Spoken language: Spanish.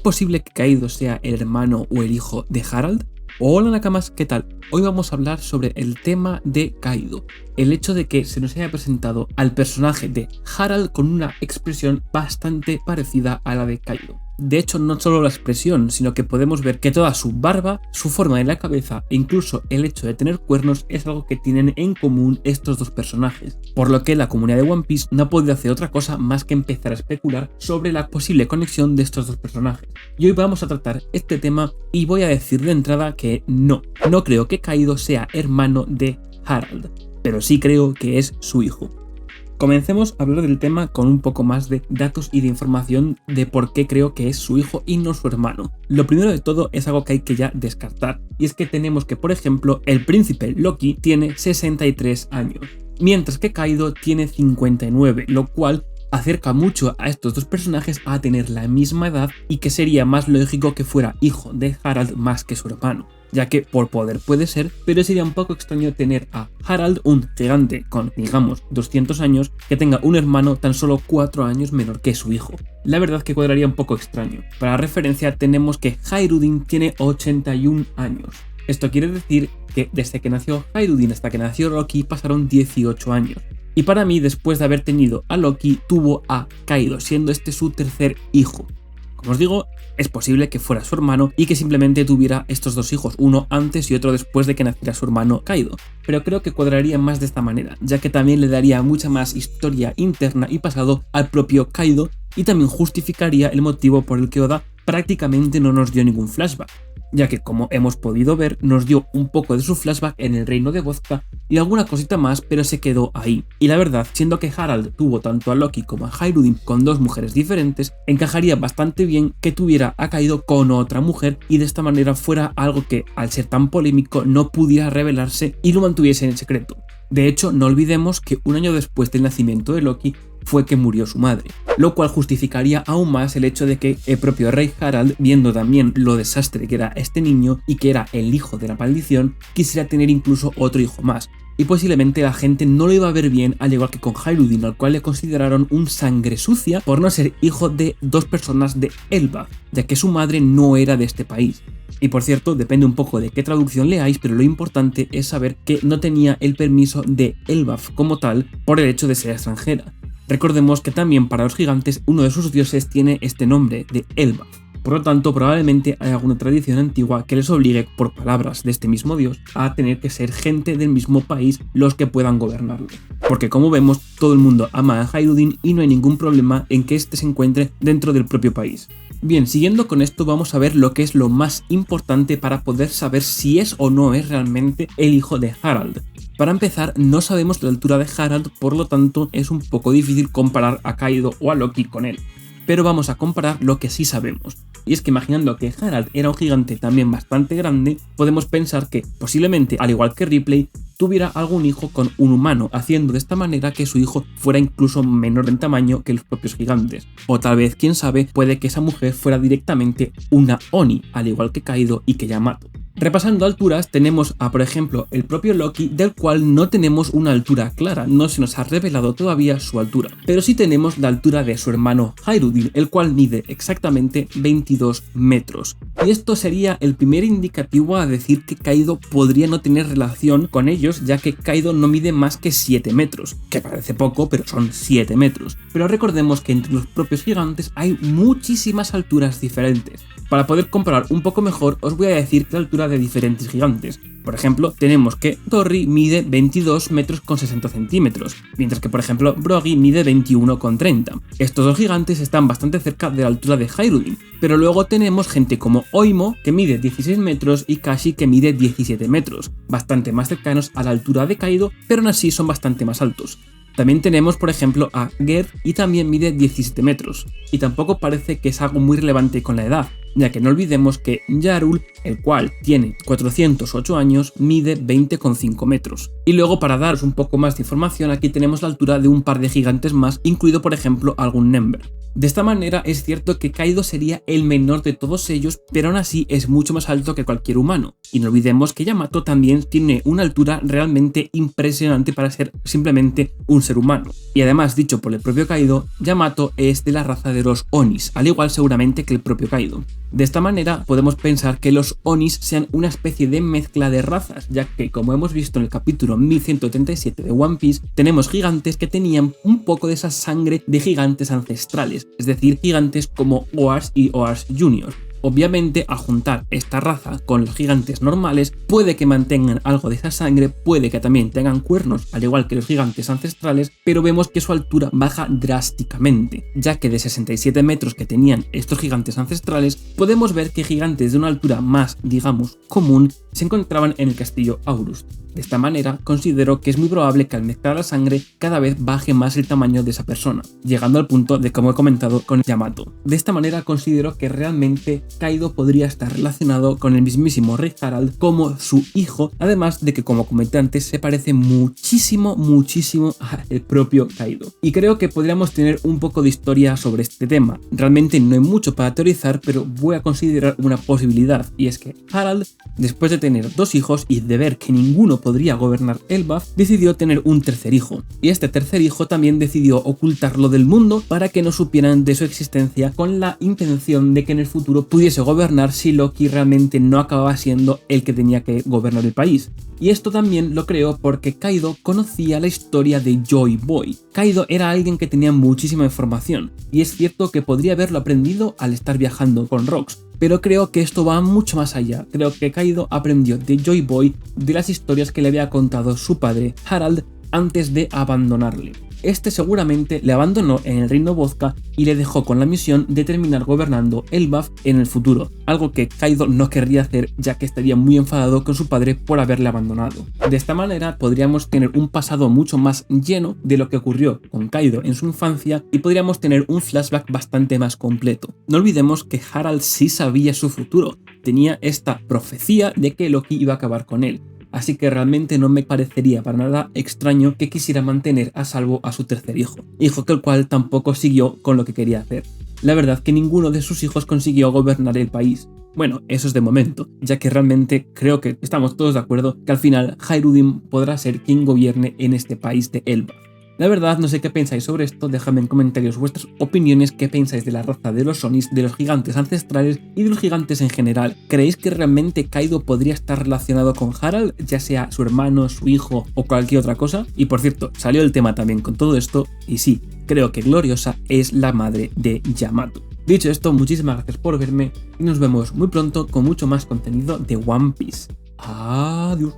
posible que Kaido sea el hermano o el hijo de Harald? Hola Nakamas, ¿qué tal? Hoy vamos a hablar sobre el tema de Kaido, el hecho de que se nos haya presentado al personaje de Harald con una expresión bastante parecida a la de Kaido. De hecho, no solo la expresión, sino que podemos ver que toda su barba, su forma de la cabeza e incluso el hecho de tener cuernos es algo que tienen en común estos dos personajes, por lo que la comunidad de One Piece no ha podido hacer otra cosa más que empezar a especular sobre la posible conexión de estos dos personajes. Y hoy vamos a tratar este tema y voy a decir de entrada que no creo que Kaido sea hermano de Harald, pero sí creo que es su hijo. Comencemos a hablar del tema con un poco más de datos y de información de por qué creo que es su hijo y no su hermano. Lo primero de todo es algo que hay que ya descartar, y es que tenemos que, por ejemplo, el príncipe Loki tiene 63 años, mientras que Kaido tiene 59, lo cual acerca mucho a estos dos personajes a tener la misma edad y que sería más lógico que fuera hijo de Harald más que su hermano, ya que por poder puede ser, pero sería un poco extraño tener a Harald, un gigante con, digamos, 200 años, que tenga un hermano tan solo 4 años menor que su hijo. La verdad que cuadraría un poco extraño. Para referencia tenemos que Hairudin tiene 81 años. Esto quiere decir que desde que nació Hairudin hasta que nació Loki pasaron 18 años. Y para mí, después de haber tenido a Loki, tuvo a Kaido, siendo este su tercer hijo. Como os digo, es posible que fuera su hermano y que simplemente tuviera estos dos hijos, uno antes y otro después de que naciera su hermano Kaido. Pero creo que cuadraría más de esta manera, ya que también le daría mucha más historia interna y pasado al propio Kaido y también justificaría el motivo por el que Oda prácticamente no nos dio ningún flashback, ya que, como hemos podido ver, nos dio un poco de su flashback en el reino de Vodka y alguna cosita más, pero se quedó ahí. Y la verdad, siendo que Harald tuvo tanto a Loki como a Hairudin con dos mujeres diferentes, encajaría bastante bien que tuviera a Kaido con otra mujer y de esta manera fuera algo que, al ser tan polémico, no pudiera revelarse y lo mantuviese en secreto. De hecho, no olvidemos que un año después del nacimiento de Loki fue que murió su madre, lo cual justificaría aún más el hecho de que el propio rey Harald, viendo también lo desastre que era este niño y que era el hijo de la maldición, quisiera tener incluso otro hijo más. Y posiblemente la gente no lo iba a ver bien, al igual que con Hairudin, al cual le consideraron un sangre sucia por no ser hijo de dos personas de Elbaf, ya que su madre no era de este país. Y por cierto, depende un poco de qué traducción leáis, pero lo importante es saber que no tenía el permiso de Elbaf como tal por el hecho de ser extranjera. Recordemos que también para los gigantes uno de sus dioses tiene este nombre de Elbaf. Por lo tanto, probablemente hay alguna tradición antigua que les obligue, por palabras de este mismo dios, a tener que ser gente del mismo país los que puedan gobernarlo. Porque como vemos, todo el mundo ama a Hairudin y no hay ningún problema en que éste se encuentre dentro del propio país. Bien, siguiendo con esto vamos a ver lo que es lo más importante para poder saber si es o no es realmente el hijo de Harald. Para empezar, no sabemos la altura de Harald, por lo tanto es un poco difícil comparar a Kaido o a Loki con él. Pero vamos a comparar lo que sí sabemos. Y es que imaginando que Harald era un gigante también bastante grande, podemos pensar que posiblemente, al igual que Ripley, tuviera algún hijo con un humano, haciendo de esta manera que su hijo fuera incluso menor en tamaño que los propios gigantes. O tal vez, quién sabe, puede que esa mujer fuera directamente una Oni, al igual que Kaido y que Yamato. Repasando alturas, tenemos a, por ejemplo, el propio Loki, del cual no tenemos una altura clara, no se nos ha revelado todavía su altura, pero sí tenemos la altura de su hermano Hairudin, el cual mide exactamente 22 metros. Y esto sería el primer indicativo a decir que Kaido podría no tener relación con ellos, ya que Kaido no mide más que 7 metros, que parece poco, pero son 7 metros. Pero recordemos que entre los propios gigantes hay muchísimas alturas diferentes. Para poder comparar un poco mejor, os voy a decir la altura de diferentes gigantes. Por ejemplo, tenemos que Dorry mide 22 metros con 60 centímetros, mientras que por ejemplo Brogy mide 21,30. Estos dos gigantes están bastante cerca de la altura de Hairudin, pero luego tenemos gente como Oimo, que mide 16 metros, y Kashi, que mide 17 metros, bastante más cercanos a la altura de Kaido, pero aún así son bastante más altos. También tenemos, por ejemplo, a Gerd, y también mide 17 metros, y tampoco parece que es algo muy relevante con la edad, ya que no olvidemos que Yarul, el cual tiene 408 años, mide 20,5 metros. Y luego, para daros un poco más de información, aquí tenemos la altura de un par de gigantes más, incluido por ejemplo algún Nember. De esta manera es cierto que Kaido sería el menor de todos ellos, pero aún así es mucho más alto que cualquier humano. Y no olvidemos que Yamato también tiene una altura realmente impresionante para ser simplemente un ser humano. Y además, dicho por el propio Kaido, Yamato es de la raza de los Onis, al igual seguramente que el propio Kaido. De esta manera podemos pensar que los Onis sean una especie de mezcla de razas, ya que como hemos visto en el capítulo 1137 de One Piece, tenemos gigantes que tenían un poco de esa sangre de gigantes ancestrales, es decir, gigantes como Oars y Oars Jr. Obviamente, al juntar esta raza con los gigantes normales, puede que mantengan algo de esa sangre, puede que también tengan cuernos, al igual que los gigantes ancestrales, pero vemos que su altura baja drásticamente, ya que de 67 metros que tenían estos gigantes ancestrales, podemos ver que gigantes de una altura más, digamos, común, se encontraban en el castillo Aurus. De esta manera, considero que es muy probable que al mezclar la sangre cada vez baje más el tamaño de esa persona, llegando al punto de, como he comentado, con Yamato. De esta manera considero que realmente Kaido podría estar relacionado con el mismísimo Rey Harald como su hijo, además de que, como comenté antes, se parece muchísimo al propio Kaido. Y creo que podríamos tener un poco de historia sobre este tema. Realmente no hay mucho para teorizar, pero voy a considerar una posibilidad, y es que Harald, después de tener dos hijos y de ver que ninguno podría gobernar Elbaf, decidió tener un tercer hijo, y este tercer hijo también decidió ocultarlo del mundo para que no supieran de su existencia, con la intención de que en el futuro pudiese gobernar si Loki realmente no acababa siendo el que tenía que gobernar el país. Y esto también lo creo porque Kaido conocía la historia de Joy Boy. Kaido era alguien que tenía muchísima información, y es cierto que podría haberlo aprendido al estar viajando con Rocks, pero creo que esto va mucho más allá. Creo que Kaido aprendió de Joy Boy de las historias que le había contado su padre Harald antes de abandonarle. Este seguramente le abandonó en el reino Vodka y le dejó con la misión de terminar gobernando Elbaf en el futuro, algo que Kaido no querría hacer, ya que estaría muy enfadado con su padre por haberle abandonado. De esta manera podríamos tener un pasado mucho más lleno de lo que ocurrió con Kaido en su infancia y podríamos tener un flashback bastante más completo. No olvidemos que Harald sí sabía su futuro, tenía esta profecía de que Loki iba a acabar con él. Así que realmente no me parecería para nada extraño que quisiera mantener a salvo a su tercer hijo que el cual tampoco siguió con lo que quería hacer. La verdad que ninguno de sus hijos consiguió gobernar el país. Bueno, eso es de momento, ya que realmente creo que estamos todos de acuerdo que al final Hayrudim podrá ser quien gobierne en este país de Elbaf. La verdad, no sé qué pensáis sobre esto, dejadme en comentarios vuestras opiniones, qué pensáis de la raza de los Onis, de los gigantes ancestrales y de los gigantes en general. ¿Creéis que realmente Kaido podría estar relacionado con Harald, ya sea su hermano, su hijo o cualquier otra cosa? Y por cierto, salió el tema también con todo esto, y sí, creo que Gloriosa es la madre de Yamato. Dicho esto, muchísimas gracias por verme y nos vemos muy pronto con mucho más contenido de One Piece. Adiós.